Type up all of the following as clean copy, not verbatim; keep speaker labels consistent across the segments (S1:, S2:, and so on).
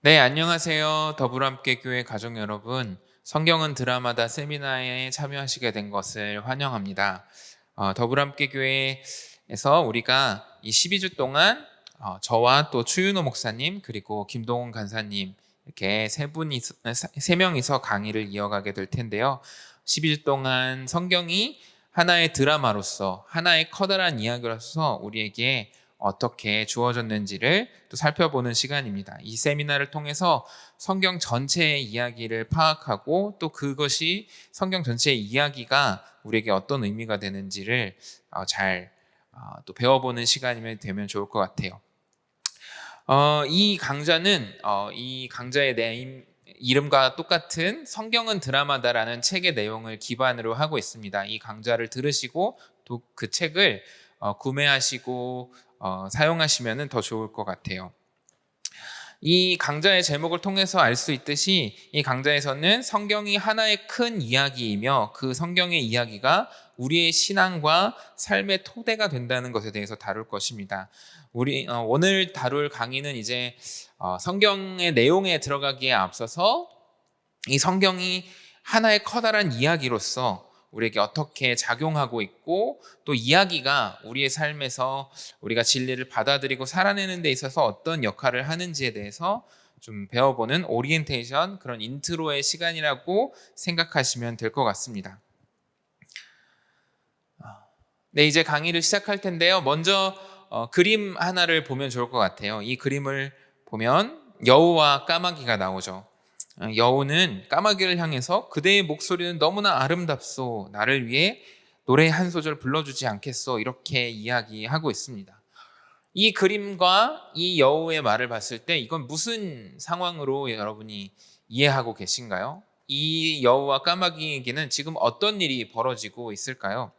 S1: 네, 안녕하세요. 더불어함께 교회 가족 여러분. 성경은 드라마다 세미나에 참여하시게 된 것을 환영합니다. 더불어함께 교회에서 우리가 이 12주 동안 저와 또 추윤호 목사님 그리고 김동훈 간사님 이렇게 세 명이서 강의를 이어가게 될 텐데요. 12주 동안 성경이 하나의 드라마로서 하나의 커다란 이야기로서 우리에게 어떻게 주어졌는지를 또 살펴보는 시간입니다. 이 세미나를 통해서 성경 전체의 이야기를 파악하고 또 그것이 성경 전체의 이야기가 우리에게 어떤 의미가 되는지를 잘 또 배워보는 시간이 되면 좋을 것 같아요. 이 강좌는 이 강좌의 이름과 똑같은 성경은 드라마다라는 책의 내용을 기반으로 하고 있습니다. 이 강좌를 들으시고 또 그 책을 구매하시고 사용하시면 더 좋을 것 같아요. 이 강좌의 제목을 통해서 알 수 있듯이 이 강좌에서는 성경이 하나의 큰 이야기이며 그 성경의 이야기가 우리의 신앙과 삶의 토대가 된다는 것에 대해서 다룰 것입니다. 오늘 다룰 강의는 이제 성경의 내용에 들어가기에 앞서서 이 성경이 하나의 커다란 이야기로서 우리에게 어떻게 작용하고 있고 또 이야기가 우리의 삶에서 우리가 진리를 받아들이고 살아내는 데 있어서 어떤 역할을 하는지에 대해서 좀 배워보는 오리엔테이션, 그런 인트로의 시간이라고 생각하시면 될 것 같습니다. 네, 이제 강의를 시작할 텐데요. 먼저 그림 하나를 보면 좋을 것 같아요. 이 그림을 보면 여우와 까마귀가 나오죠. 여우는 까마귀를 향해서 그대의 목소리는 너무나 아름답소, 나를 위해 노래 한 소절 불러주지 않겠소, 이렇게 이야기하고 있습니다. 이 그림과 이 여우의 말을 봤을 때 이건 무슨 상황으로 여러분이 이해하고 계신가요? 이 여우와 까마귀에게는 지금 어떤 일이 벌어지고 있을까요?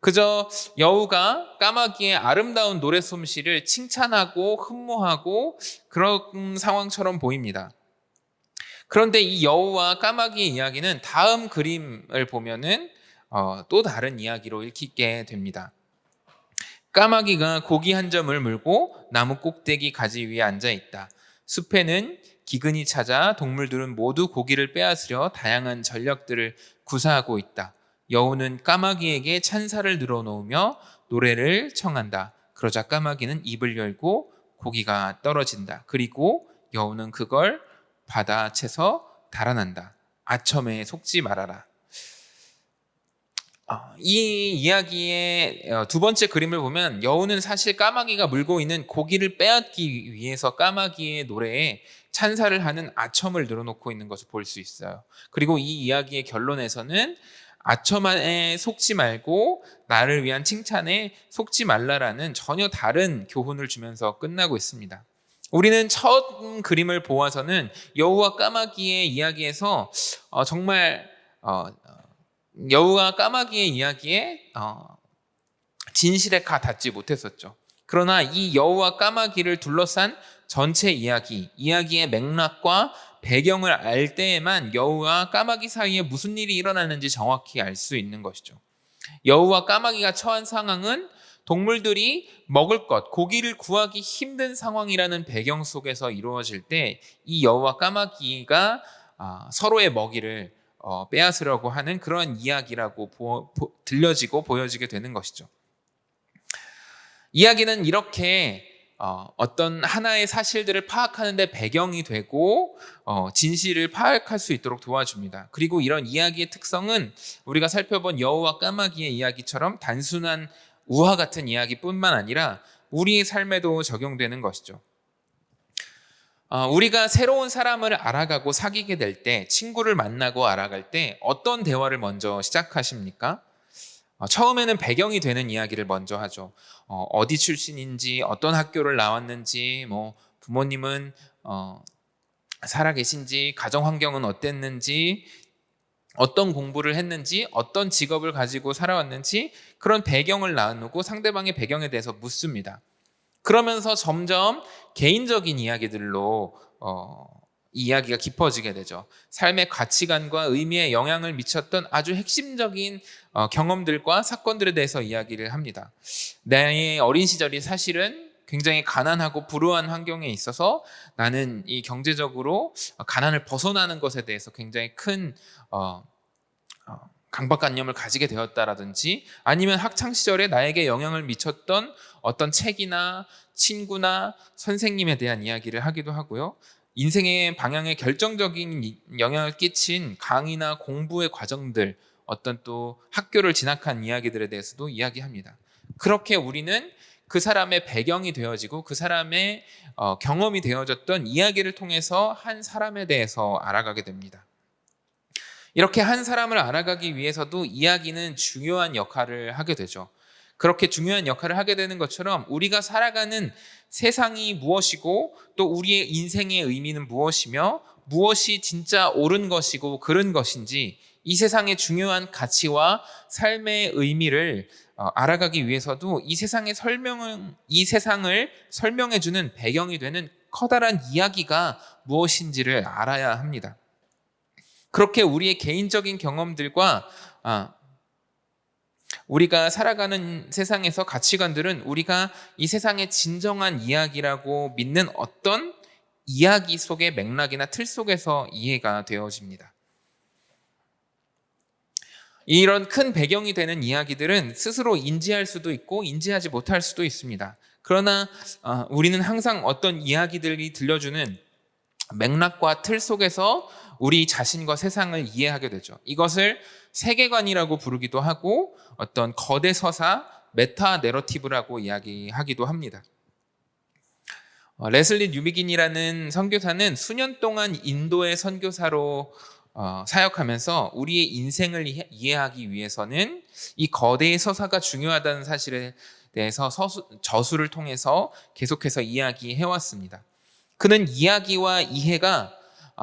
S1: 그저 여우가 까마귀의 아름다운 노래 솜씨를 칭찬하고 흠모하고 그런 상황처럼 보입니다. 그런데 이 여우와 까마귀의 이야기는 다음 그림을 보면은 또 다른 이야기로 읽히게 됩니다. 까마귀가 고기 한 점을 물고 나무 꼭대기 가지 위에 앉아 있다. 숲에는 기근이 찾아 동물들은 모두 고기를 빼앗으려 다양한 전략들을 구사하고 있다. 여우는 까마귀에게 찬사를 늘어놓으며 노래를 청한다. 그러자 까마귀는 입을 열고 고기가 떨어진다. 그리고 여우는 그걸 받아채서 달아난다. 아첨에 속지 말아라. 이 이야기의 두 번째 그림을 보면 여우는 사실 까마귀가 물고 있는 고기를 빼앗기 위해서 까마귀의 노래에 찬사를 하는 아첨을 늘어놓고 있는 것을 볼 수 있어요. 그리고 이 이야기의 결론에서는 아첨에 속지 말고 나를 위한 칭찬에 속지 말라라는 전혀 다른 교훈을 주면서 끝나고 있습니다. 우리는 첫 그림을 보아서는 여우와 까마귀의 이야기에서 정말 여우와 까마귀의 이야기에 진실에 닿지 못했었죠. 그러나 이 여우와 까마귀를 둘러싼 전체 이야기의 맥락과 배경을 알 때에만 여우와 까마귀 사이에 무슨 일이 일어나는지 정확히 알 수 있는 것이죠. 여우와 까마귀가 처한 상황은 동물들이 먹을 것, 고기를 구하기 힘든 상황이라는 배경 속에서 이루어질 때 이 여우와 까마귀가 서로의 먹이를 빼앗으려고 하는 그런 이야기라고 들려지고 보여지게 되는 것이죠. 이야기는 이렇게 어떤 하나의 사실들을 파악하는 데 배경이 되고 진실을 파악할 수 있도록 도와줍니다. 그리고 이런 이야기의 특성은 우리가 살펴본 여우와 까마귀의 이야기처럼 단순한 우화 같은 이야기뿐만 아니라 우리의 삶에도 적용되는 것이죠. 우리가 새로운 사람을 알아가고 사귀게 될 때, 친구를 만나고 알아갈 때 어떤 대화를 먼저 시작하십니까? 처음에는 배경이 되는 이야기를 먼저 하죠. 어디 출신인지, 어떤 학교를 나왔는지, 부모님은 살아계신지, 가정 환경은 어땠는지, 어떤 공부를 했는지, 어떤 직업을 가지고 살아왔는지, 그런 배경을 나누고 상대방의 배경에 대해서 묻습니다. 그러면서 점점 개인적인 이야기들로 이야기가 깊어지게 되죠. 삶의 가치관과 의미에 영향을 미쳤던 아주 핵심적인 경험들과 사건들에 대해서 이야기를 합니다. 나의 어린 시절이 사실은 굉장히 가난하고 불우한 환경에 있어서 나는 이 경제적으로 가난을 벗어나는 것에 대해서 굉장히 큰 강박관념을 가지게 되었다라든지, 아니면 학창시절에 나에게 영향을 미쳤던 어떤 책이나 친구나 선생님에 대한 이야기를 하기도 하고요. 인생의 방향에 결정적인 영향을 끼친 강의나 공부의 과정들, 어떤 또 학교를 진학한 이야기들에 대해서도 이야기합니다. 그렇게 우리는 그 사람의 배경이 되어지고 그 사람의 경험이 되어졌던 이야기를 통해서 한 사람에 대해서 알아가게 됩니다. 이렇게 한 사람을 알아가기 위해서도 이야기는 중요한 역할을 하게 되죠. 그렇게 중요한 역할을 하게 되는 것처럼 우리가 살아가는 세상이 무엇이고 또 우리의 인생의 의미는 무엇이며 무엇이 진짜 옳은 것이고 그른 것인지, 이 세상의 중요한 가치와 삶의 의미를 알아가기 위해서도 이 세상을 설명해주는 배경이 되는 커다란 이야기가 무엇인지를 알아야 합니다. 그렇게 우리의 개인적인 경험들과 우리가 살아가는 세상에서 가치관들은 우리가 이 세상의 진정한 이야기라고 믿는 어떤 이야기 속의 맥락이나 틀 속에서 이해가 되어집니다. 이런 큰 배경이 되는 이야기들은 스스로 인지할 수도 있고 인지하지 못할 수도 있습니다. 그러나 우리는 항상 어떤 이야기들이 들려주는 맥락과 틀 속에서 우리 자신과 세상을 이해하게 되죠. 이것을 세계관이라고 부르기도 하고 어떤 거대 서사, 메타 내러티브라고 이야기하기도 합니다. 레슬리 뉴비긴이라는 선교사는 수년 동안 인도의 선교사로 사역하면서 우리의 인생을 이해하기 위해서는 이 거대의 서사가 중요하다는 사실에 대해서 저수를 통해서 계속해서 이야기해왔습니다. 그는 이야기와 이해가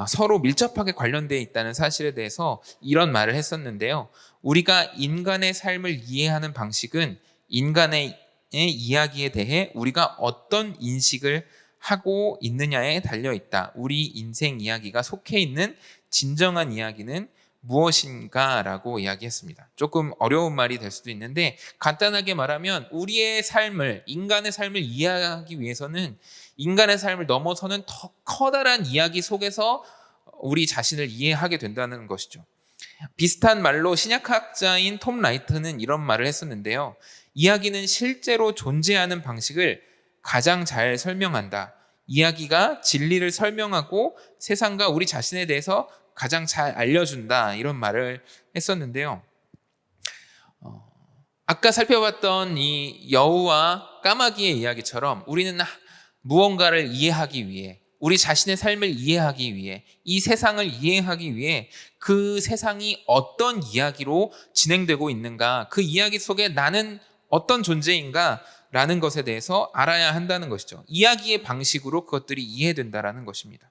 S1: 서로 밀접하게 관련되어 있다는 사실에 대해서 이런 말을 했었는데요. 우리가 인간의 삶을 이해하는 방식은 인간의 이야기에 대해 우리가 어떤 인식을 하고 있느냐에 달려있다. 우리 인생 이야기가 속해 있는 진정한 이야기는 무엇인가 라고 이야기했습니다. 조금 어려운 말이 될 수도 있는데 간단하게 말하면 우리의 삶을, 인간의 삶을 이해하기 위해서는 인간의 삶을 넘어서는 더 커다란 이야기 속에서 우리 자신을 이해하게 된다는 것이죠. 비슷한 말로 신약학자인 톰 라이트는 이런 말을 했었는데요. 이야기는 실제로 존재하는 방식을 가장 잘 설명한다. 이야기가 진리를 설명하고 세상과 우리 자신에 대해서 가장 잘 알려준다. 이런 말을 했었는데요. 아까 살펴봤던 이 여우와 까마귀의 이야기처럼 우리는 무언가를 이해하기 위해, 우리 자신의 삶을 이해하기 위해, 이 세상을 이해하기 위해 그 세상이 어떤 이야기로 진행되고 있는가, 그 이야기 속에 나는 어떤 존재인가 라는 것에 대해서 알아야 한다는 것이죠. 이야기의 방식으로 그것들이 이해된다라는 것입니다.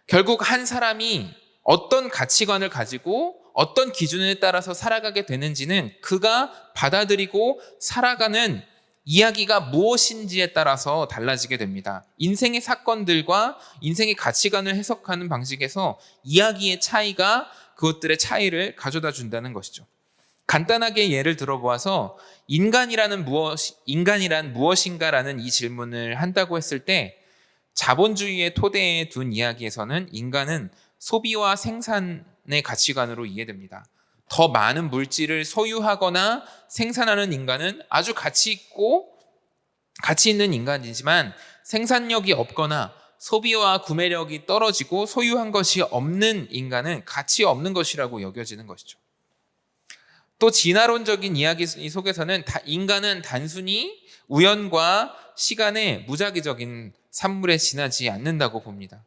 S1: 결국 한 사람이 어떤 가치관을 가지고 어떤 기준에 따라서 살아가게 되는지는 그가 받아들이고 살아가는 이야기가 무엇인지에 따라서 달라지게 됩니다. 인생의 사건들과 인생의 가치관을 해석하는 방식에서 이야기의 차이가 그것들의 차이를 가져다 준다는 것이죠. 간단하게 예를 들어보아서 인간이란 무엇인가라는 이 질문을 한다고 했을 때 자본주의의 토대에 둔 이야기에서는 인간은 소비와 생산의 가치관으로 이해됩니다. 더 많은 물질을 소유하거나 생산하는 인간은 아주 가치 있는 인간이지만 생산력이 없거나 소비와 구매력이 떨어지고 소유한 것이 없는 인간은 가치 없는 것이라고 여겨지는 것이죠. 또 진화론적인 이야기 속에서는 인간은 단순히 우연과 시간의 무작위적인 산물에 지나지 않는다고 봅니다.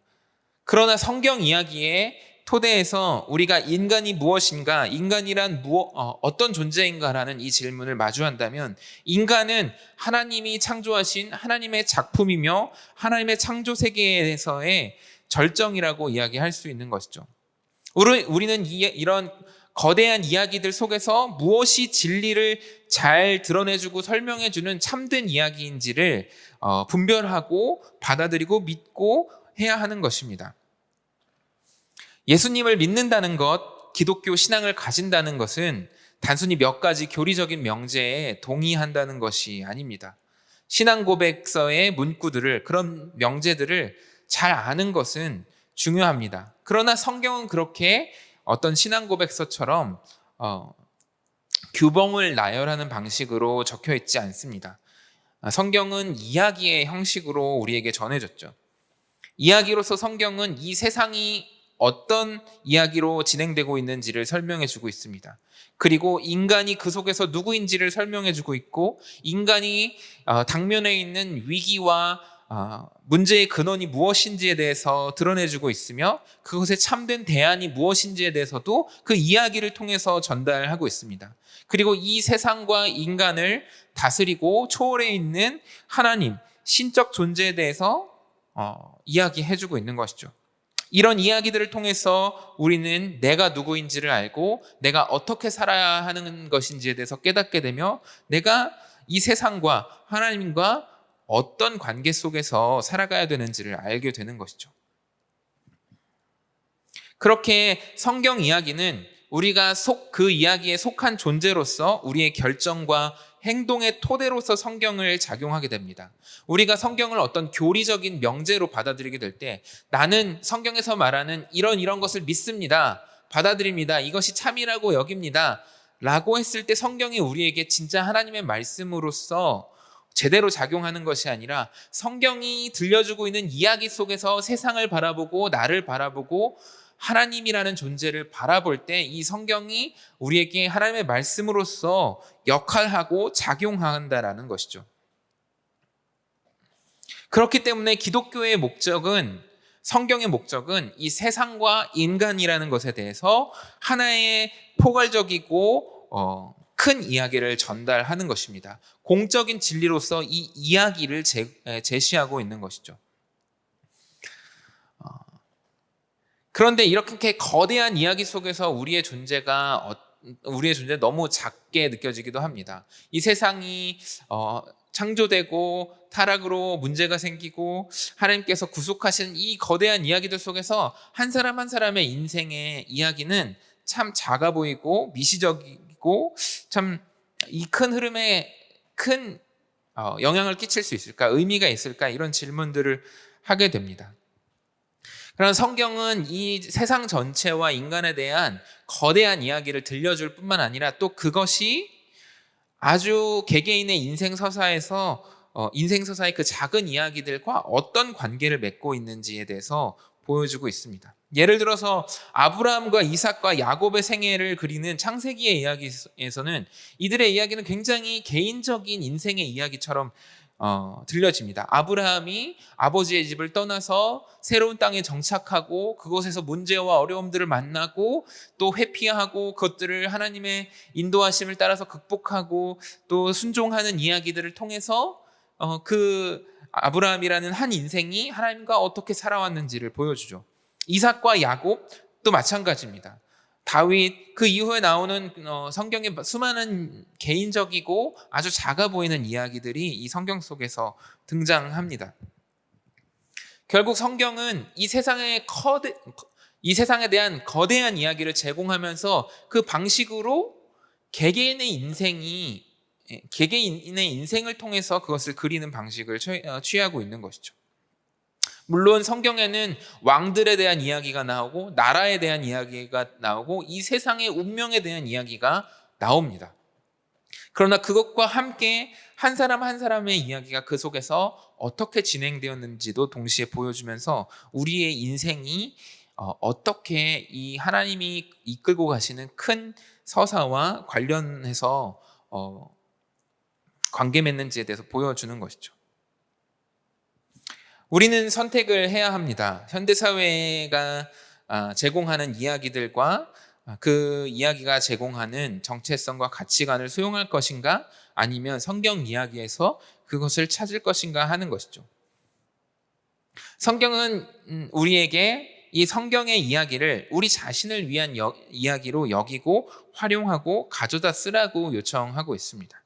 S1: 그러나 성경 이야기의 토대에서 우리가 인간이 무엇인가, 인간이란 어떤 존재인가라는 이 질문을 마주한다면 인간은 하나님이 창조하신 하나님의 작품이며 하나님의 창조 세계에서의 절정이라고 이야기할 수 있는 것이죠. 우리는 이런 거대한 이야기들 속에서 무엇이 진리를 잘 드러내주고 설명해주는 참된 이야기인지를 분별하고 받아들이고 믿고 해야 하는 것입니다. 예수님을 믿는다는 것, 기독교 신앙을 가진다는 것은 단순히 몇 가지 교리적인 명제에 동의한다는 것이 아닙니다. 신앙 고백서의 문구들을, 그런 명제들을 잘 아는 것은 중요합니다. 그러나 성경은 그렇게 어떤 신앙 고백서처럼 규범을 나열하는 방식으로 적혀 있지 않습니다. 성경은 이야기의 형식으로 우리에게 전해졌죠. 이야기로서 성경은 이 세상이 어떤 이야기로 진행되고 있는지를 설명해 주고 있습니다. 그리고 인간이 그 속에서 누구인지를 설명해 주고 있고, 인간이 당면에 있는 위기와 문제의 근원이 무엇인지에 대해서 드러내 주고 있으며, 그것의 참된 대안이 무엇인지에 대해서도 그 이야기를 통해서 전달하고 있습니다. 그리고 이 세상과 인간을 다스리고 초월해 있는 하나님, 신적 존재에 대해서 이야기해주고 있는 것이죠. 이런 이야기들을 통해서 우리는 내가 누구인지를 알고 내가 어떻게 살아야 하는 것인지에 대해서 깨닫게 되며, 내가 이 세상과 하나님과 어떤 관계 속에서 살아가야 되는지를 알게 되는 것이죠. 그렇게 성경 이야기는 우리가 그 이야기에 속한 존재로서 우리의 결정과 행동의 토대로서 성경을 작용하게 됩니다. 우리가 성경을 어떤 교리적인 명제로 받아들이게 될 때, 나는 성경에서 말하는 이런 것을 믿습니다, 받아들입니다, 이것이 참이라고 여깁니다 라고 했을 때, 성경이 우리에게 진짜 하나님의 말씀으로서 제대로 작용하는 것이 아니라, 성경이 들려주고 있는 이야기 속에서 세상을 바라보고 나를 바라보고 하나님이라는 존재를 바라볼 때 이 성경이 우리에게 하나님의 말씀으로서 역할하고 작용한다라는 것이죠. 그렇기 때문에 기독교의 목적은, 성경의 목적은 이 세상과 인간이라는 것에 대해서 하나의 포괄적이고 큰 이야기를 전달하는 것입니다. 공적인 진리로서 이 이야기를 제시하고 있는 것이죠. 그런데 이렇게 거대한 이야기 속에서 우리의 존재 너무 작게 느껴지기도 합니다. 이 세상이 창조되고 타락으로 문제가 생기고 하나님께서 구속하신 이 거대한 이야기들 속에서 한 사람 한 사람의 인생의 이야기는 참 작아 보이고 미시적이고, 참 이 큰 흐름에 큰 영향을 끼칠 수 있을까, 의미가 있을까, 이런 질문들을 하게 됩니다. 그러나 성경은 이 세상 전체와 인간에 대한 거대한 이야기를 들려줄 뿐만 아니라, 또 그것이 아주 개개인의 인생 서사의 그 작은 이야기들과 어떤 관계를 맺고 있는지에 대해서 보여주고 있습니다. 예를 들어서 아브라함과 이삭과 야곱의 생애를 그리는 창세기의 이야기에서는 이들의 이야기는 굉장히 개인적인 인생의 이야기처럼 들려집니다. 아브라함이 아버지의 집을 떠나서 새로운 땅에 정착하고, 그곳에서 문제와 어려움들을 만나고 또 회피하고, 그것들을 하나님의 인도하심을 따라서 극복하고 또 순종하는 이야기들을 통해서 그 아브라함이라는 한 인생이 하나님과 어떻게 살아왔는지를 보여주죠. 이삭과 야곱도 마찬가지입니다. 다윗, 그 이후에 나오는 성경의 수많은 개인적이고 아주 작아 보이는 이야기들이 이 성경 속에서 등장합니다. 결국 성경은 이 세상에 대한 거대한 이야기를 제공하면서 그 방식으로 개개인의 인생을 통해서 그것을 그리는 방식을 취하고 있는 것이죠. 물론 성경에는 왕들에 대한 이야기가 나오고, 나라에 대한 이야기가 나오고, 이 세상의 운명에 대한 이야기가 나옵니다. 그러나 그것과 함께 한 사람 한 사람의 이야기가 그 속에서 어떻게 진행되었는지도 동시에 보여주면서, 우리의 인생이 어떻게 이 하나님이 이끌고 가시는 큰 서사와 관련해서 관계 맺는지에 대해서 보여주는 것이죠. 우리는 선택을 해야 합니다. 현대사회가 제공하는 이야기들과 그 이야기가 제공하는 정체성과 가치관을 수용할 것인가, 아니면 성경 이야기에서 그것을 찾을 것인가 하는 것이죠. 성경은 우리에게 이 성경의 이야기를 우리 자신을 위한 이야기로 여기고 활용하고 가져다 쓰라고 요청하고 있습니다.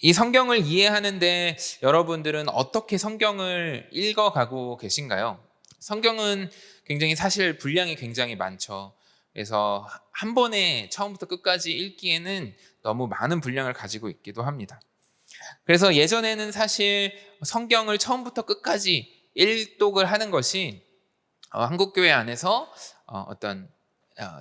S1: 이 성경을 이해하는데 여러분들은 어떻게 성경을 읽어가고 계신가요? 성경은 굉장히 사실 분량이 굉장히 많죠. 그래서 한 번에 처음부터 끝까지 읽기에는 너무 많은 분량을 가지고 있기도 합니다. 그래서 예전에는 사실 성경을 처음부터 끝까지 일독을 하는 것이 한국교회 안에서 어떤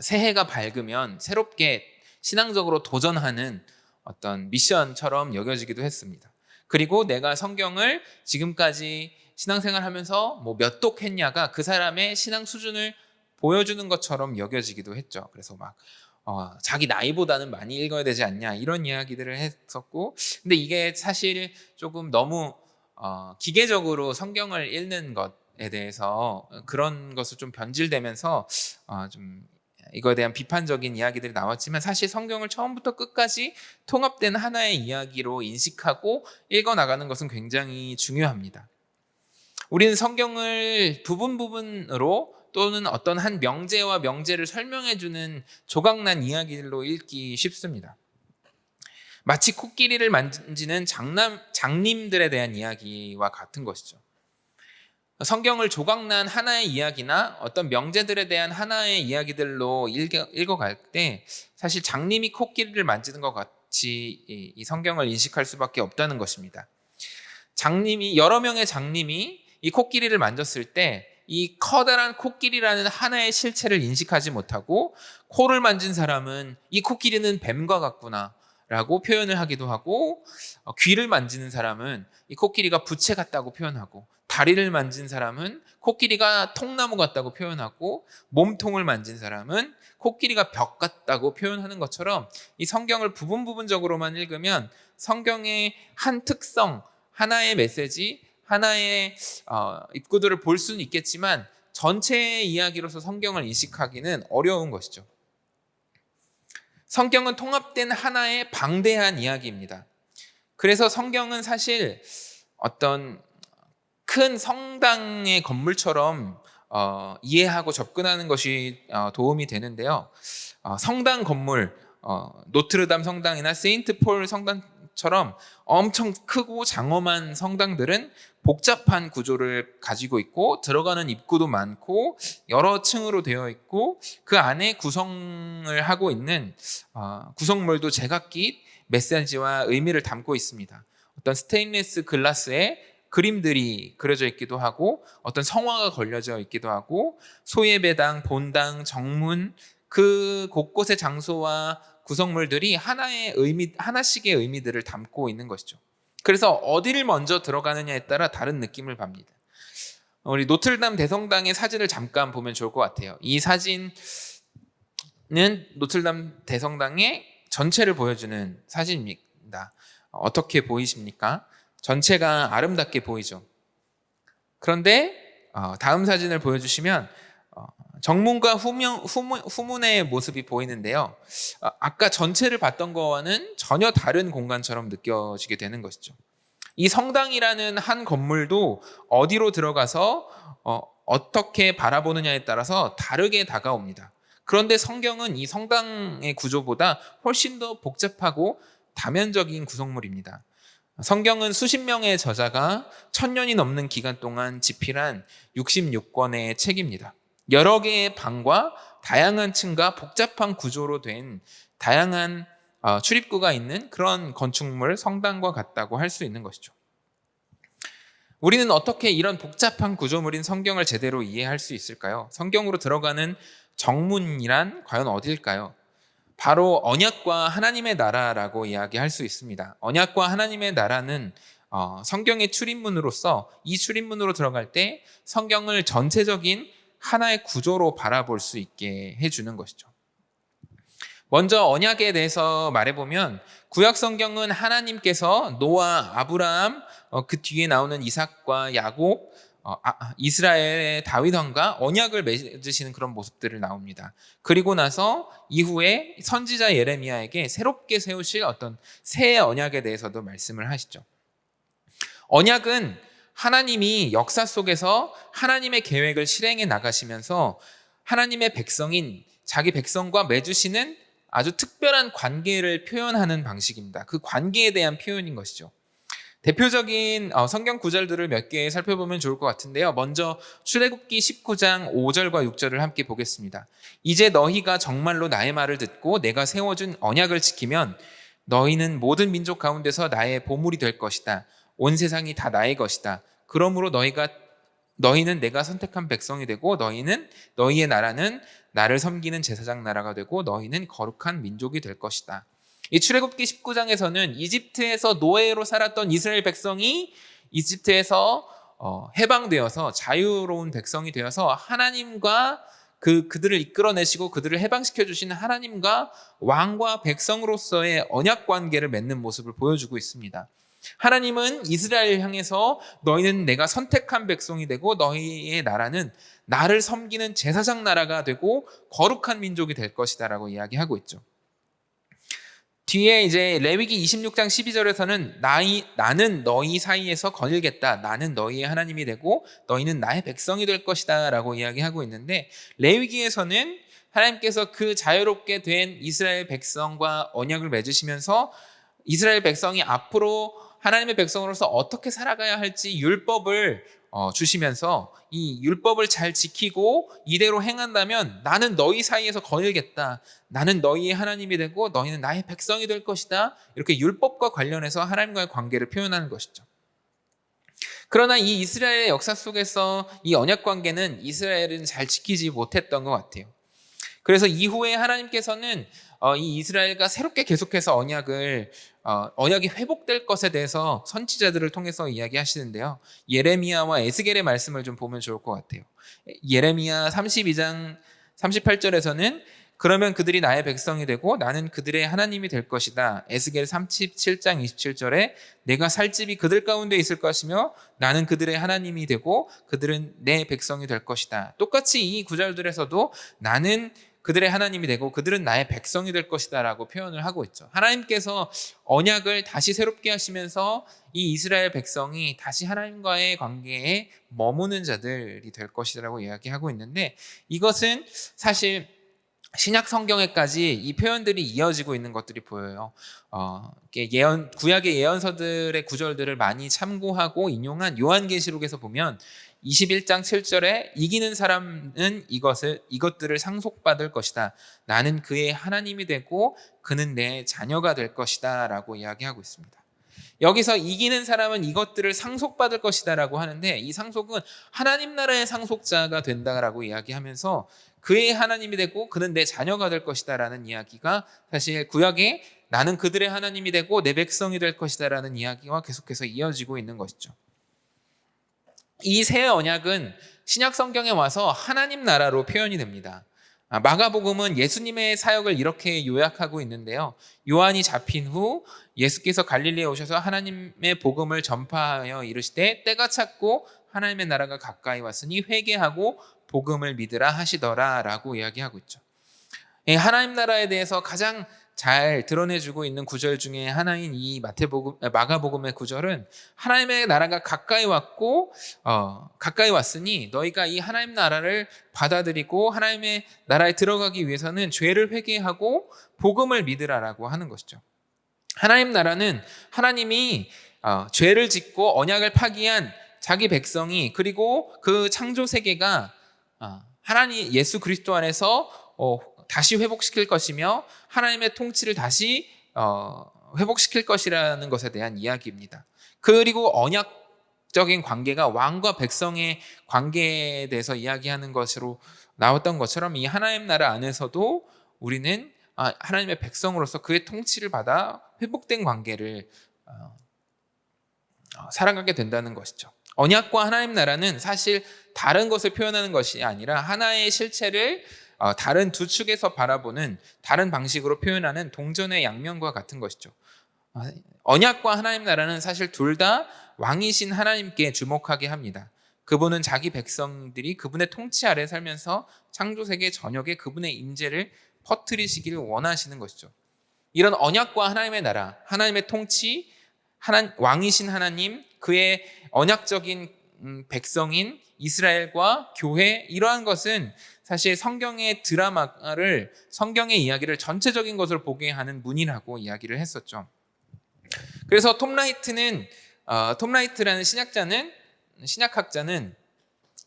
S1: 새해가 밝으면 새롭게 신앙적으로 도전하는 어떤 미션처럼 여겨지기도 했습니다. 그리고 내가 성경을 지금까지 신앙생활하면서 뭐 몇 독 했냐가 그 사람의 신앙 수준을 보여주는 것처럼 여겨지기도 했죠. 그래서 막 자기 나이보다는 많이 읽어야 되지 않냐 이런 이야기들을 했었고, 근데 이게 사실 조금 너무 기계적으로 성경을 읽는 것에 대해서 그런 것을 좀 변질되면서 좀 이거에 대한 비판적인 이야기들이 나왔지만, 사실 성경을 처음부터 끝까지 통합된 하나의 이야기로 인식하고 읽어나가는 것은 굉장히 중요합니다. 우리는 성경을 부분 부분으로 또는 어떤 한 명제와 명제를 설명해주는 조각난 이야기들로 읽기 쉽습니다. 마치 코끼리를 만지는 장님들에 대한 이야기와 같은 것이죠. 성경을 조각난 하나의 이야기나 어떤 명제들에 대한 하나의 이야기들로 읽어갈 때 사실 장님이 코끼리를 만지는 것 같이 이 성경을 인식할 수밖에 없다는 것입니다. 여러 명의 장님이 이 코끼리를 만졌을 때 이 커다란 코끼리라는 하나의 실체를 인식하지 못하고, 코를 만진 사람은 이 코끼리는 뱀과 같구나 라고 표현을 하기도 하고, 귀를 만지는 사람은 이 코끼리가 부채 같다고 표현하고, 다리를 만진 사람은 코끼리가 통나무 같다고 표현하고, 몸통을 만진 사람은 코끼리가 벽 같다고 표현하는 것처럼, 이 성경을 부분적으로만 읽으면 성경의 한 특성, 하나의 메시지, 하나의 입구들을 볼 수는 있겠지만 전체의 이야기로서 성경을 인식하기는 어려운 것이죠. 성경은 통합된 하나의 방대한 이야기입니다. 그래서 성경은 사실 어떤 큰 성당의 건물처럼 이해하고 접근하는 것이 도움이 되는데요. 성당 건물, 노트르담 성당이나 세인트 폴 성당처럼 엄청 크고 장엄한 성당들은 복잡한 구조를 가지고 있고, 들어가는 입구도 많고 여러 층으로 되어 있고, 그 안에 구성을 하고 있는 구성물도 제각기 메시지와 의미를 담고 있습니다. 어떤 스테인리스 글라스에 그림들이 그려져 있기도 하고, 어떤 성화가 걸려져 있기도 하고, 소예배당, 본당, 정문, 그 곳곳의 장소와 구성물들이 하나씩의 의미들을 담고 있는 것이죠. 그래서 어디를 먼저 들어가느냐에 따라 다른 느낌을 받습니다. 우리 노틀담 대성당의 사진을 잠깐 보면 좋을 것 같아요. 이 사진은 노틀담 대성당의 전체를 보여주는 사진입니다. 어떻게 보이십니까? 전체가 아름답게 보이죠. 그런데 다음 사진을 보여주시면 정문과 후문의 모습이 보이는데요. 아까 전체를 봤던 거와는 전혀 다른 공간처럼 느껴지게 되는 것이죠. 이 성당이라는 한 건물도 어디로 들어가서 어떻게 바라보느냐에 따라서 다르게 다가옵니다. 그런데 성경은 이 성당의 구조보다 훨씬 더 복잡하고 다면적인 구성물입니다. 성경은 수십 명의 저자가 1000년이 넘는 기간 동안 집필한 66권의 책입니다. 여러 개의 방과 다양한 층과 복잡한 구조로 된 다양한 출입구가 있는 그런 건축물, 성당과 같다고 할 수 있는 것이죠. 우리는 어떻게 이런 복잡한 구조물인 성경을 제대로 이해할 수 있을까요? 성경으로 들어가는 정문이란 과연 어디일까요? 바로 언약과 하나님의 나라라고 이야기할 수 있습니다. 언약과 하나님의 나라는 성경의 출입문으로서, 이 출입문으로 들어갈 때 성경을 전체적인 하나의 구조로 바라볼 수 있게 해주는 것이죠. 먼저 언약에 대해서 말해보면, 구약 성경은 하나님께서 노아, 아브라함, 그 뒤에 나오는 이삭과 야곱, 이스라엘의 다윗 왕과 언약을 맺으시는 그런 모습들을 나옵니다. 그리고 나서 이후에 선지자 예레미야에게 새롭게 세우실 어떤 새 언약에 대해서도 말씀을 하시죠. 언약은 하나님이 역사 속에서 하나님의 계획을 실행해 나가시면서 하나님의 백성인 자기 백성과 맺으시는 아주 특별한 관계를 표현하는 방식입니다. 그 관계에 대한 표현인 것이죠. 대표적인 성경 구절들을 몇 개 살펴보면 좋을 것 같은데요. 먼저 출애굽기 19장 5절과 6절을 함께 보겠습니다. 이제 너희가 정말로 나의 말을 듣고 내가 세워준 언약을 지키면 너희는 모든 민족 가운데서 나의 보물이 될 것이다. 온 세상이 다 나의 것이다. 그러므로 너희는 내가 선택한 백성이 되고 너희의 나라는 나를 섬기는 제사장 나라가 되고 너희는 거룩한 민족이 될 것이다. 이 출애굽기 19장에서는 이집트에서 노예로 살았던 이스라엘 백성이 이집트에서 해방되어서 자유로운 백성이 되어서 하나님과 그들을 이끌어내시고 그들을 해방시켜 주시는 하나님과 왕과 백성으로서의 언약 관계를 맺는 모습을 보여주고 있습니다. 하나님은 이스라엘을 향해서 너희는 내가 선택한 백성이 되고 너희의 나라는 나를 섬기는 제사장 나라가 되고 거룩한 민족이 될 것이다 라고 이야기하고 있죠. 뒤에 이제 레위기 26장 12절에서는 나는 너희 사이에서 거닐겠다. 나는 너희의 하나님이 되고 너희는 나의 백성이 될 것이다 라고 이야기하고 있는데, 레위기에서는 하나님께서 그 자유롭게 된 이스라엘 백성과 언약을 맺으시면서 이스라엘 백성이 앞으로 하나님의 백성으로서 어떻게 살아가야 할지 율법을 주시면서 이 율법을 잘 지키고 이대로 행한다면 나는 너희 사이에서 거닐겠다. 나는 너희의 하나님이 되고 너희는 나의 백성이 될 것이다. 이렇게 율법과 관련해서 하나님과의 관계를 표현하는 것이죠. 그러나 이 이스라엘의 역사 속에서 이 언약 관계는 이스라엘은 잘 지키지 못했던 것 같아요. 그래서 이후에 하나님께서는 이 이스라엘과 새롭게 계속해서 언약이 회복될 것에 대해서 선지자들을 통해서 이야기하시는데요. 예레미야와 에스겔의 말씀을 좀 보면 좋을 것 같아요. 예레미야 32장 38절에서는 그러면 그들이 나의 백성이 되고 나는 그들의 하나님이 될 것이다. 에스겔 37장 27절에 내가 살 집이 그들 가운데 있을 것이며 나는 그들의 하나님이 되고 그들은 내 백성이 될 것이다. 똑같이 이 구절들에서도 나는 그들의 하나님이 되고 그들은 나의 백성이 될 것이다 라고 표현을 하고 있죠. 하나님께서 언약을 다시 새롭게 하시면서 이 이스라엘 백성이 다시 하나님과의 관계에 머무는 자들이 될 것이라고 이야기하고 있는데, 이것은 사실 신약 성경에까지 이 표현들이 이어지고 있는 것들이 보여요. 구약의 예언서들의 구절들을 많이 참고하고 인용한 요한계시록에서 보면 21장 7절에 이기는 사람은 이것들을 상속받을 것이다. 나는 그의 하나님이 되고 그는 내 자녀가 될 것이다 라고 이야기하고 있습니다. 여기서 이기는 사람은 이것들을 상속받을 것이다 라고 하는데, 이 상속은 하나님 나라의 상속자가 된다라고 이야기하면서 그의 하나님이 되고 그는 내 자녀가 될 것이다 라는 이야기가 사실 구약에 나는 그들의 하나님이 되고 내 백성이 될 것이다 라는 이야기와 계속해서 이어지고 있는 것이죠. 이 새 언약은 신약 성경에 와서 하나님 나라로 표현이 됩니다. 마가복음은 예수님의 사역을 이렇게 요약하고 있는데요. 요한이 잡힌 후 예수께서 갈릴리에 오셔서 하나님의 복음을 전파하여 이르시되 때가 찼고 하나님의 나라가 가까이 왔으니 회개하고 복음을 믿으라 하시더라 라고 이야기하고 있죠. 하나님 나라에 대해서 가장 잘 드러내주고 있는 구절 중에 하나인 이 마가복음의 구절은 하나님의 나라가 가까이 왔으니 너희가 이 하나님 나라를 받아들이고 하나님의 나라에 들어가기 위해서는 죄를 회개하고 복음을 믿으라라고 하는 것이죠. 하나님 나라는 하나님이 죄를 짓고 언약을 파기한 자기 백성이, 그리고 그 창조 세계가 하나님 예수 그리스도 안에서 다시 회복시킬 것이며 하나님의 통치를 다시 회복시킬 것이라는 것에 대한 이야기입니다. 그리고 언약적인 관계가 왕과 백성의 관계에 대해서 이야기하는 것으로 나왔던 것처럼 이 하나님 나라 안에서도 우리는 하나님의 백성으로서 그의 통치를 받아 회복된 관계를 살아가게 된다는 것이죠. 언약과 하나님 나라는 사실 다른 것을 표현하는 것이 아니라 하나의 실체를 다른 두 축에서 바라보는 다른 방식으로 표현하는 동전의 양면과 같은 것이죠. 언약과 하나님 나라는 사실 둘 다 왕이신 하나님께 주목하게 합니다. 그분은 자기 백성들이 그분의 통치 아래 살면서 창조세계 전역에 그분의 임재를 퍼뜨리시기를 원하시는 것이죠. 이런 언약과 하나님의 나라, 하나님의 통치, 왕이신 하나님, 그의 언약적인 백성인 이스라엘과 교회, 이러한 것은 사실 성경의 성경의 이야기를 전체적인 것을 보게 하는 문이라고 이야기를 했었죠. 그래서 톰 라이트는 톰 라이트라는 신약학자는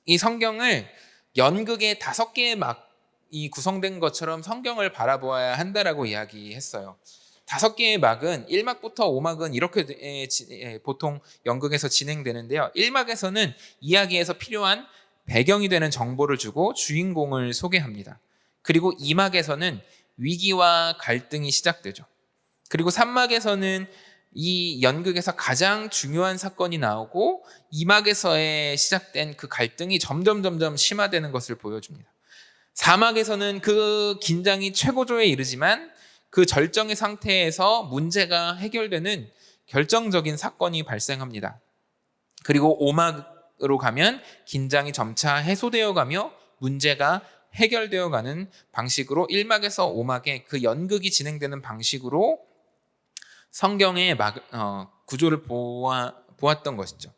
S1: 이 성경을 연극의 5개의 막이 구성된 것처럼 성경을 바라보아야 한다라고 이야기했어요. 5개의 막은 1막부터 5막은 이렇게 보통 연극에서 진행되는데요. 1막에서는 이야기에서 필요한 배경이 되는 정보를 주고 주인공을 소개합니다. 그리고 2막에서는 위기와 갈등이 시작되죠. 그리고 3막에서는 이 연극에서 가장 중요한 사건이 나오고 2막에서의 시작된 그 갈등이 점점 심화되는 것을 보여줍니다. 4막에서는 그 긴장이 최고조에 이르지만 그 절정의 상태에서 문제가 해결되는 결정적인 사건이 발생합니다. 그리고 5막으로 가면 긴장이 점차 해소되어 가며 문제가 해결되어 가는 방식으로 1막에서 5막의 그 연극이 진행되는 방식으로 성경의 구조를 보았던 것이죠.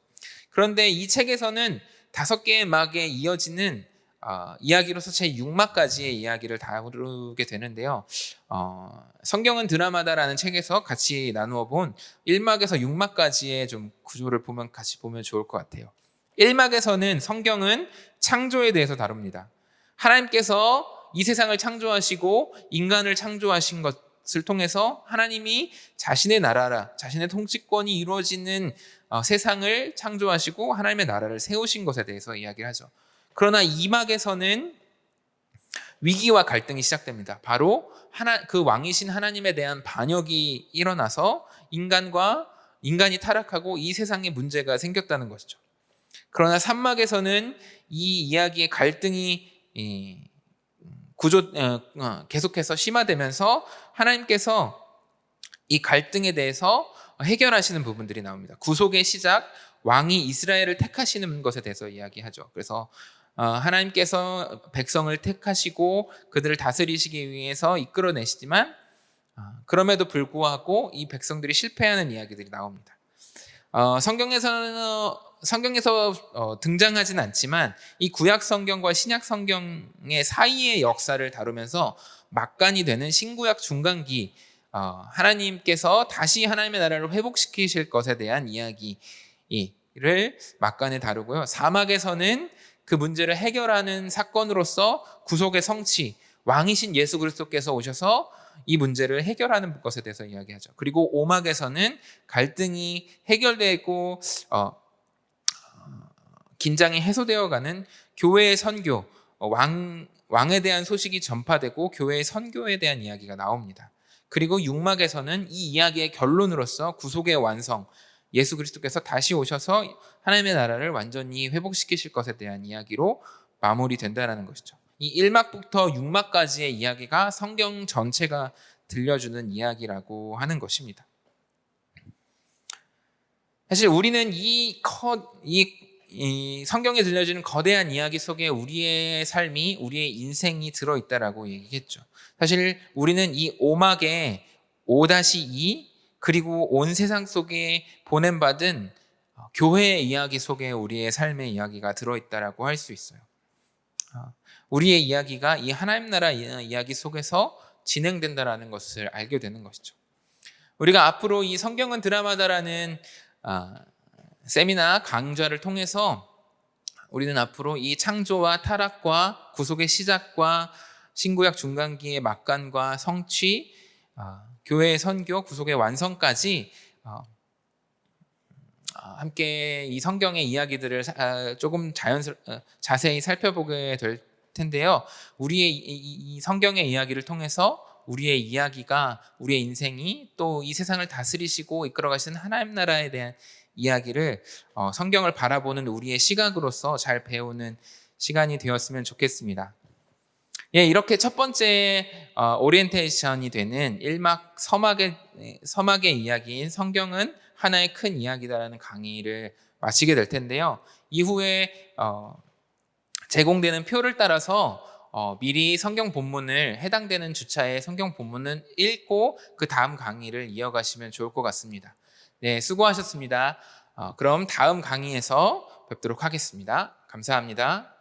S1: 그런데 이 책에서는 5개의 막에 이어지는 이야기로서 제6막까지의 이야기를 다루게 되는데요. 성경은 드라마다라는 책에서 같이 나누어 본 1막에서 6막까지의 좀 구조를 같이 보면 좋을 것 같아요. 1막에서는 성경은 창조에 대해서 다룹니다. 하나님께서 이 세상을 창조하시고 인간을 창조하신 것을 통해서 하나님이 자신의 나라라, 자신의 통치권이 이루어지는 세상을 창조하시고 하나님의 나라를 세우신 것에 대해서 이야기를 하죠. 그러나 2막에서는 위기와 갈등이 시작됩니다. 바로 그 왕이신 하나님에 대한 반역이 일어나서 인간이 타락하고 이 세상에 문제가 생겼다는 것이죠. 그러나 3막에서는 이 이야기의 갈등이 계속해서 심화되면서 하나님께서 이 갈등에 대해서 해결하시는 부분들이 나옵니다. 구속의 시작, 왕이 이스라엘을 택하시는 것에 대해서 이야기하죠. 그래서 하나님께서 백성을 택하시고 그들을 다스리시기 위해서 이끌어내시지만 그럼에도 불구하고 이 백성들이 실패하는 이야기들이 나옵니다. 성경에서 등장하진 않지만 이 구약 성경과 신약 성경의 사이의 역사를 다루면서 막간이 되는 신구약 중간기, 하나님께서 다시 하나님의 나라를 회복시키실 것에 대한 이야기를 막간에 다루고요. 사막에서는 그 문제를 해결하는 사건으로서 구속의 성취, 왕이신 예수 그리스도께서 오셔서 이 문제를 해결하는 것에 대해서 이야기하죠. 그리고 오막에서는 갈등이 해결되고 긴장이 해소되어가는 교회의 선교, 왕에 대한 소식이 전파되고 교회의 선교에 대한 이야기가 나옵니다. 그리고 6막에서는 이 이야기의 결론으로서 구속의 완성, 예수 그리스도께서 다시 오셔서 하나님의 나라를 완전히 회복시키실 것에 대한 이야기로 마무리된다는 것이죠. 이 1막부터 6막까지의 이야기가 성경 전체가 들려주는 이야기라고 하는 것입니다. 사실 우리는 이 성경에 들려주는 거대한 이야기 속에 우리의 삶이, 우리의 인생이 들어있다라고 얘기했죠. 사실 우리는 이 5막에 5-2 그리고 온 세상 속에 보냄받은 교회의 이야기 속에 우리의 삶의 이야기가 들어있다라고 할 수 있어요. 우리의 이야기가 이 하나님 나라 이야기 속에서 진행된다라는 것을 알게 되는 것이죠. 우리가 앞으로 이 성경은 드라마다라는 세미나 강좌를 통해서 우리는 앞으로 이 창조와 타락과 구속의 시작과 신구약 중간기의 막간과 성취, 교회의 선교, 구속의 완성까지 함께 이 성경의 이야기들을 조금 자세히 살펴보게 될 텐데요. 우리의 이 성경의 이야기를 통해서 우리의 이야기가, 우리의 인생이 또 이 세상을 다스리시고 이끌어가시는 하나님 나라에 대한 이야기를 성경을 바라보는 우리의 시각으로서 잘 배우는 시간이 되었으면 좋겠습니다. 예, 이렇게 첫 번째 오리엔테이션이 되는 1막 서막의 이야기인 성경은 하나의 큰 이야기다라는 강의를 마치게 될 텐데요. 이후에 제공되는 표를 따라서 미리 성경 본문을 해당되는 주차에 성경 본문은 읽고 그 다음 강의를 이어가시면 좋을 것 같습니다. 네, 수고하셨습니다. 그럼 다음 강의에서 뵙도록 하겠습니다. 감사합니다.